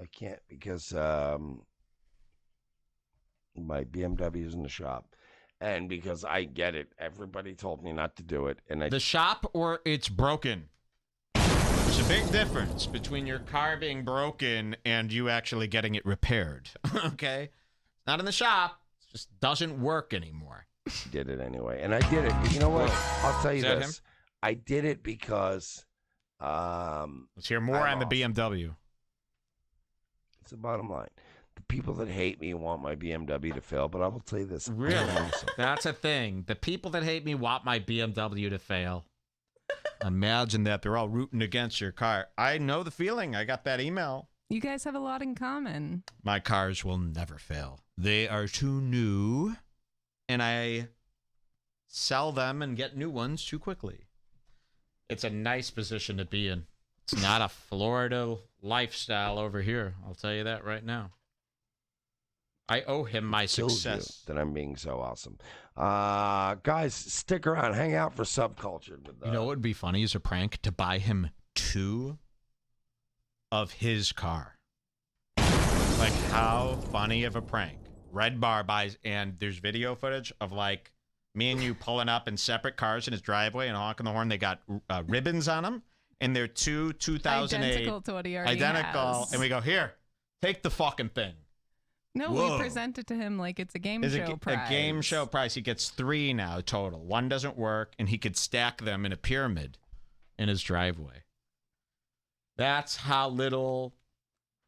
Speaker 4: I can't because my BMW is in the shop, and because I get it. Everybody told me not to do it, and
Speaker 1: the shop or it's broken. There's a big difference between your car being broken and you actually getting it repaired. Okay, it's not in the shop. It just doesn't work anymore.
Speaker 4: Did it anyway, and I did it. You know what? I'll tell you this. Him? I did it because.
Speaker 1: Let's hear more on the BMW.
Speaker 4: It's the bottom line. The people that hate me want my BMW to fail, but I will tell you this.
Speaker 1: Really? That's a thing. The people that hate me want my BMW to fail. Imagine that. They're all rooting against your car. I know the feeling. I got that email.
Speaker 2: You guys have a lot in common.
Speaker 1: My cars will never fail. They are too new, and I sell them and get new ones too quickly. It's a nice position to be in. It's not a Florida lifestyle over here. I'll tell you that right now. I owe him my success.
Speaker 4: That I'm being so awesome. Guys, stick around. Hang out for Subcultured.
Speaker 1: You know what would be funny as a prank? To buy him 2 of his car. Like, how funny of a prank. Redbar buys, and there's video footage of, like, me and you pulling up in separate cars in his driveway and honking the horn. They got ribbons on them, and they're 2008.
Speaker 2: Identical to what he already has.
Speaker 1: And we go, here, take the fucking thing.
Speaker 2: No, we present it to him like it's a game show prize.
Speaker 1: A game show prize. He gets 3 now total. 1 doesn't work, and he could stack them in a pyramid in his driveway. That's how little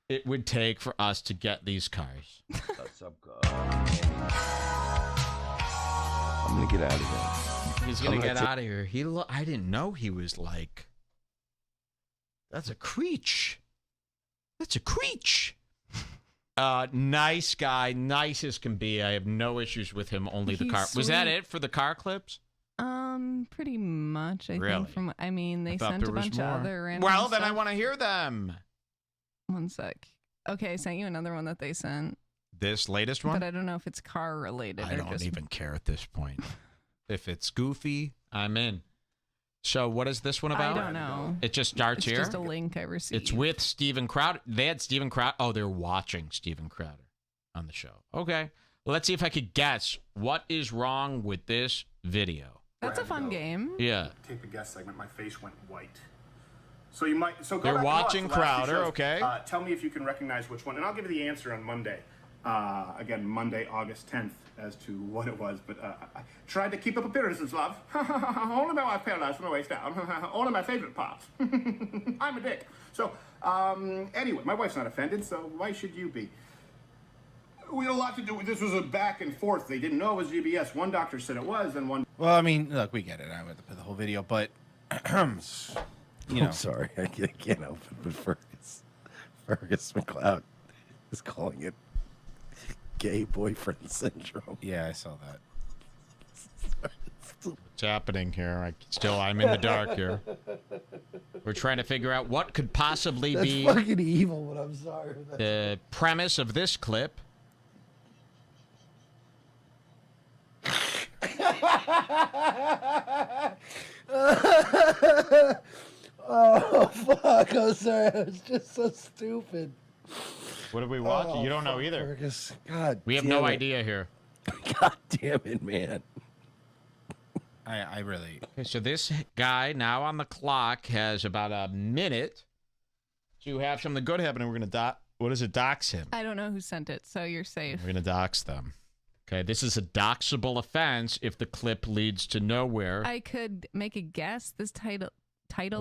Speaker 1: it would take for us to get these cars.
Speaker 4: I'm going to get out of here.
Speaker 1: He's going to get out of here. I didn't know he was like... That's a creech. That's a creech. Nice guy. Nice as can be. I have no issues with him. Only the car. Sweet. Was that it for the car clips?
Speaker 2: Pretty much, I
Speaker 1: really?
Speaker 2: think. They sent a bunch of other random
Speaker 1: Well, then
Speaker 2: stuff.
Speaker 1: I want to hear them.
Speaker 2: One sec. Okay, I sent you another one that they sent.
Speaker 1: This latest one?
Speaker 2: But I don't know if it's car related.
Speaker 1: I don't even care at this point. If it's goofy, I'm in. So what is this one about?
Speaker 2: I don't know.
Speaker 1: It just starts here?
Speaker 2: It's just a link I received.
Speaker 1: It's with Steven Crowder. They had Steven Crowder. Oh, they're watching Steven Crowder on the show. Okay. Well, let's see if I could guess what is wrong with this video.
Speaker 2: That's a fun game.
Speaker 1: Yeah.
Speaker 8: Take the guest segment. My face went white. So you might. So go
Speaker 1: they're
Speaker 8: back
Speaker 1: watching
Speaker 8: and watch the last
Speaker 1: Crowder. Okay.
Speaker 8: Tell me if you can recognize which one, and I'll give you the answer on Monday. Again, Monday, August 10th as to what it was, but I tried to keep up appearances, love. Only my wife paralyzed from the waist down. Only my favorite parts. I'm a dick. So, anyway, my wife's not offended, so why should you be? We had a lot to do with this. Was a back and forth. They didn't know it was GBS. One doctor said it was, and one.
Speaker 5: Well, I mean, look, we get it. I went to put the whole video, but
Speaker 4: I'm sorry, I can't help it. But Fergus McLeod is calling it gay boyfriend syndrome.
Speaker 5: Yeah, I saw that.
Speaker 1: What's happening here? I'm in the dark here. We're trying to figure out what could possibly be
Speaker 4: fucking evil, but I'm sorry.
Speaker 1: The premise of this clip.
Speaker 4: Oh, fuck. I'm sorry. I was just so stupid.
Speaker 1: What are we watching? You don't know either.
Speaker 4: Fergus. God
Speaker 1: we have
Speaker 4: damn
Speaker 1: no
Speaker 4: it.
Speaker 1: idea here.
Speaker 4: God damn it, man.
Speaker 5: I really.
Speaker 1: Okay, so this guy now on the clock has about a minute to have something good happen, and we're going to dox him.
Speaker 2: I don't know who sent it, so you're safe.
Speaker 1: We're going to dox them. Okay, this is a doxable offense if the clip leads to nowhere.
Speaker 2: I could make a guess. This title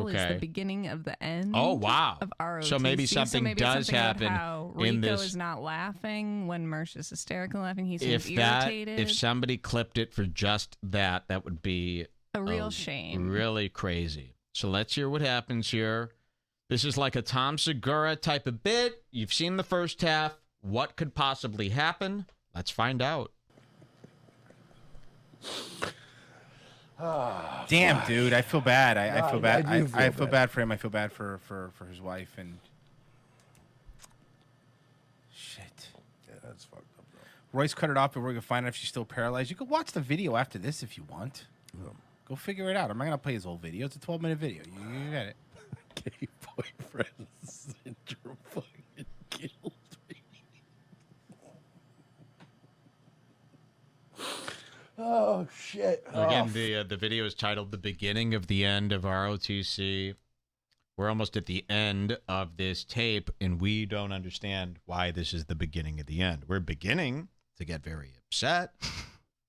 Speaker 2: is
Speaker 1: Okay.
Speaker 2: the beginning of the end.
Speaker 1: Oh, wow.
Speaker 2: Of ROTC.
Speaker 1: So maybe something does happen
Speaker 2: about how
Speaker 1: in
Speaker 2: Rico
Speaker 1: this.
Speaker 2: is not laughing when Mersh is hysterical laughing. He seems
Speaker 1: If
Speaker 2: irritated.
Speaker 1: somebody clipped it for just that would be
Speaker 2: a real shame.
Speaker 1: Really crazy. So let's hear what happens here. This is like a Tom Segura type of bit. You've seen the first half. What could possibly happen? Let's find out.
Speaker 5: Damn, dude, I feel bad. I feel bad.
Speaker 4: I do
Speaker 5: I
Speaker 4: feel
Speaker 5: feel bad for him. I feel bad for his wife and shit.
Speaker 4: Yeah, that's fucked up, bro.
Speaker 5: Royce cut it off, and we're gonna find out if she's still paralyzed. You can watch the video after this if you want. Go figure it out. I'm not gonna play his whole video. It's a 12-minute video. You got it.
Speaker 4: Gay boyfriend syndrome fucking killed me. Oh, shit.
Speaker 1: Again, the video is titled The Beginning of the End of ROTC. We're almost at the end of this tape, and we don't understand why this is the beginning of the end. We're beginning to get very upset.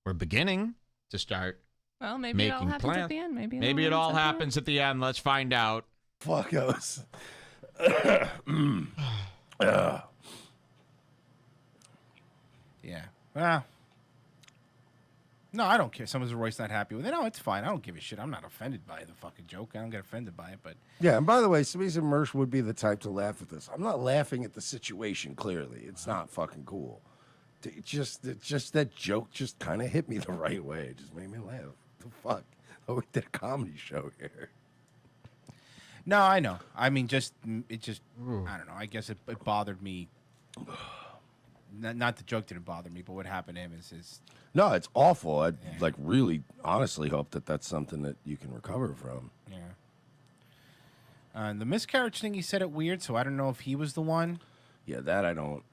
Speaker 1: We're beginning to start
Speaker 2: Well, maybe it all
Speaker 1: making
Speaker 2: happens
Speaker 1: plans.
Speaker 2: at the end.
Speaker 1: Maybe it all happens at the end. Let's find out.
Speaker 4: Fuckos.
Speaker 5: Yeah. Well. No, I don't care. Someone's Royce not happy with it. No, it's fine. I don't give a shit. I'm not offended by the fucking joke. I don't get offended by it, but
Speaker 4: Yeah, and by the way, Smeeze and Mersh would be the type to laugh at this. I'm not laughing at the situation, clearly. It's not fucking cool. It just that joke just kind of hit me the right way. It just made me laugh. The fuck? Oh, we did a comedy show here.
Speaker 5: no, I know. I mean, I don't know. I guess it bothered me. Not the joke didn't bother me, but what happened to him is
Speaker 4: No, it's awful. I like really, honestly hope that that's something that you can recover from.
Speaker 5: yeah. The miscarriage thing, he said it weird, so I don't know if he was the one.
Speaker 4: Yeah, that I don't.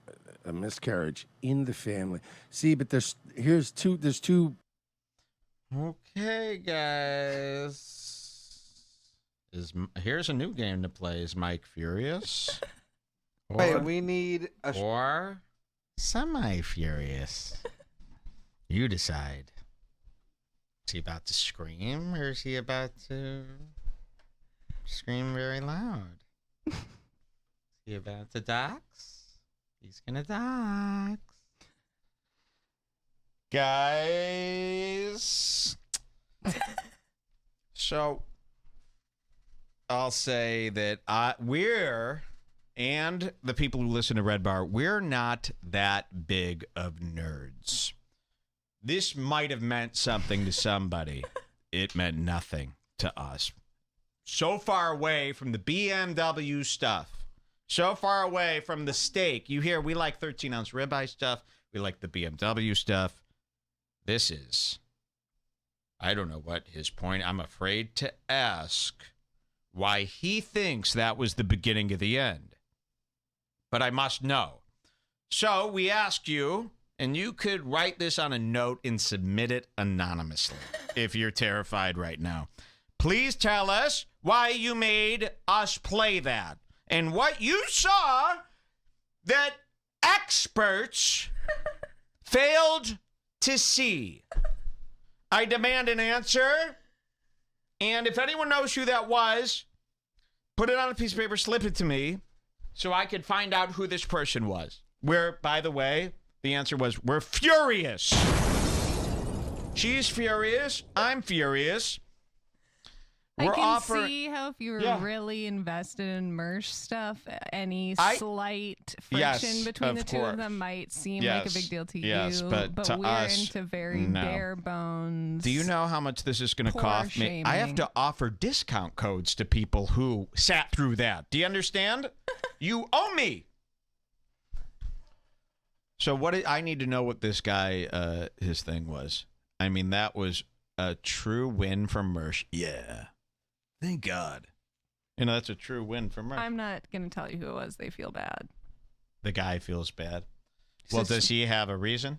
Speaker 4: A miscarriage in the family. See, but there's two.
Speaker 1: Okay, guys. Here's a new game to play. Is Mike furious?
Speaker 9: Wait, we need a.
Speaker 1: Or semi-furious? You decide. Is he about to scream, or is he about to scream very loud? Is he about to dox? He's gonna dox. Guys. So, I'll say that we're, and the people who listen to Red Bar, we're not that big of nerds. This might have meant something to somebody. It meant nothing to us. So far away from the BMW stuff. So far away from the steak. You hear we like 13-ounce ribeye stuff. We like the BMW stuff. This is, I don't know what his point. I'm afraid to ask why he thinks that was the beginning of the end. But I must know. So we ask you, and you could write this on a note and submit it anonymously if you're terrified right now. Please tell us why you made us play that and what you saw that experts failed to see. I demand an answer. And if anyone knows who that was, put it on a piece of paper, slip it to me so I could find out who this person was. Where, by the way, the answer was, we're furious. She's furious. I'm furious.
Speaker 2: I can see how if you were really invested in Mersh stuff, any slight friction between the two of them might seem like a big deal to you.
Speaker 1: But to
Speaker 2: we're
Speaker 1: us,
Speaker 2: into very bare bones.
Speaker 1: Do you know how much this is going to cost me? I have to offer discount codes to people who sat through that. Do you understand? You owe me. So I need to know what this guy, his thing was. I mean, that was a true win from Mersh. Yeah. Thank God. You know, that's a true win for Mersh.
Speaker 2: I'm not going to tell you who it was. They feel bad.
Speaker 1: The guy feels bad. Well, does he have a reason?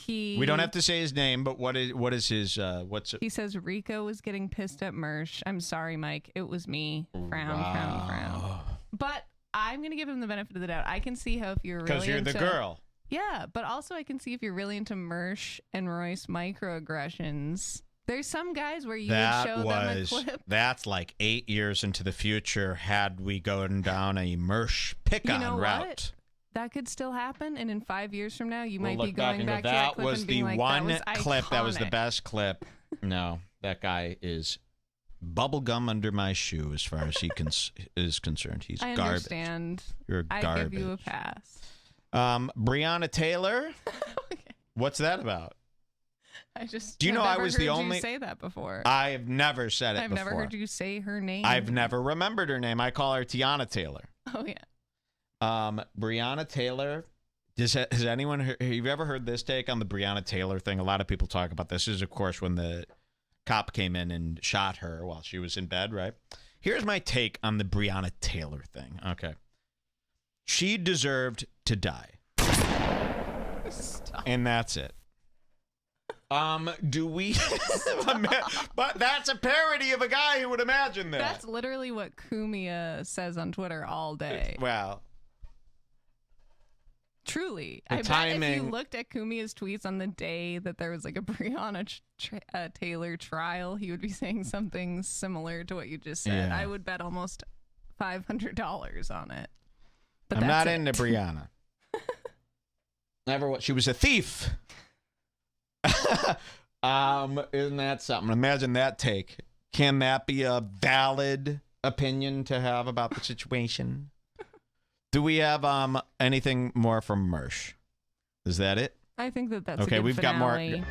Speaker 1: We don't have to say his name, but what is his, what's it?
Speaker 2: He says Rico was getting pissed at Mersh. I'm sorry, Mike. It was me. Frown. But I'm going to give him the benefit of the doubt. I can see how if you're really
Speaker 1: because you're the girl.
Speaker 2: Yeah, but also I can see if you're really into Mersh and Royce microaggressions. There's some guys where you would show them a clip.
Speaker 1: That's like 8 years into the future had we gone down a Mersh pick-on route. What?
Speaker 2: That could still happen, and in 5 years from now, you might be going back to
Speaker 1: that
Speaker 2: clip
Speaker 1: was
Speaker 2: and being
Speaker 1: the
Speaker 2: like,
Speaker 1: one
Speaker 2: that was
Speaker 1: clip
Speaker 2: iconic.
Speaker 1: that was the best clip. No, that guy is bubblegum under my shoe as far as he is concerned. He's garbage.
Speaker 2: I understand.
Speaker 1: You're garbage.
Speaker 2: I give you a pass.
Speaker 1: Breonna Taylor?
Speaker 2: Okay.
Speaker 1: What's that about?
Speaker 2: Do you know
Speaker 1: I was the only
Speaker 2: you say that before?
Speaker 1: I've never said it
Speaker 2: I've
Speaker 1: before.
Speaker 2: never heard you say her name.
Speaker 1: I've never remembered her name. I call her Tiana Taylor.
Speaker 2: Oh yeah.
Speaker 1: Breonna Taylor. Has anyone have you ever heard this take on the Breonna Taylor thing? A lot of people talk about this. This is, of course, when the cop came in and shot her while she was in bed, right? Here's my take on the Breonna Taylor thing. Okay. She deserved to die.
Speaker 2: Stop.
Speaker 1: And that's it. Do we? But that's a parody of a guy who would imagine that.
Speaker 2: That's literally what Kumia says on Twitter all day.
Speaker 1: Wow.
Speaker 2: Truly. I bet if you looked at Kumia's tweets on the day that there was like a Breonna Taylor trial, he would be saying something similar to what you just said.
Speaker 1: Yeah.
Speaker 2: I would bet almost $500 on it. But
Speaker 1: I'm not into Breonna. Never. She was a thief. Isn't that something? Imagine that take. Can that be a valid opinion to have about the situation? Do we have anything more from Mersh? Is that it?
Speaker 2: I think that's
Speaker 1: okay.
Speaker 2: A good
Speaker 1: We've
Speaker 2: finale.
Speaker 1: got more.